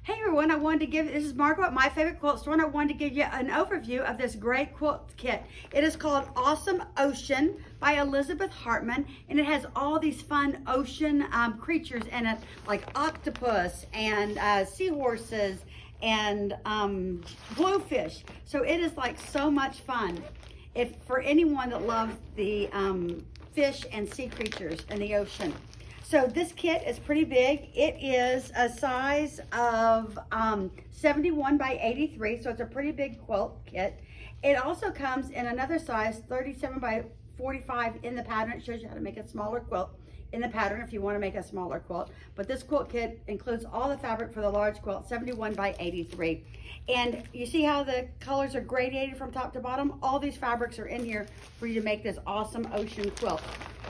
Hey everyone, this is Margo at My Favorite Quilt Store, and I wanted to give you an overview of this great quilt kit. It is called Awesome Ocean by Elizabeth Hartman, and it has all these fun ocean creatures in it, like octopus and seahorses and blowfish. So it is like so much fun. If for anyone that loves the fish and sea creatures in the ocean. So this kit is pretty big. It is a size of 71 by 83, so it's a pretty big quilt kit. It also comes in another size, 37 by 45 in the pattern. It shows you how to make a smaller quilt in the pattern if you want to make a smaller quilt. But this quilt kit includes all the fabric for the large quilt, 71 by 83. And you see how the colors are gradated from top to bottom? All these fabrics are in here for you to make this awesome ocean quilt.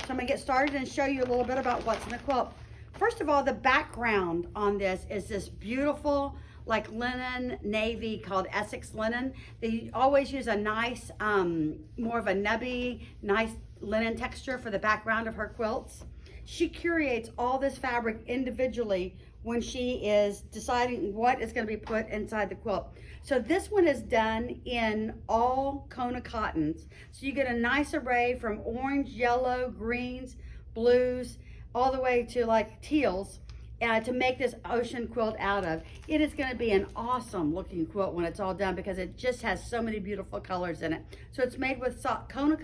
So I'm gonna get started and show you a little bit about what's in the quilt. First of all, the background on this is this beautiful like linen navy called Essex linen. They always use a nice, more of a nubby, nice linen texture for the background of her quilts. She curates all this fabric individually when she is deciding what is going to be put inside the quilt. So this one is done in all Kona cottons. So you get a nice array from orange, yellow, greens, blues, all the way to like teals to make this ocean quilt out of. It is going to be an awesome looking quilt when it's all done because it just has so many beautiful colors in it. So it's made with Kona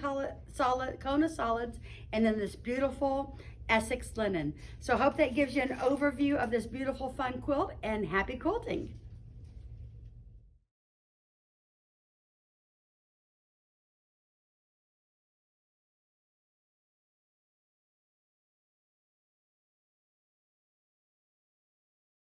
solids and then this beautiful Essex linen. So I hope that gives you an overview of this beautiful fun quilt, and happy quilting.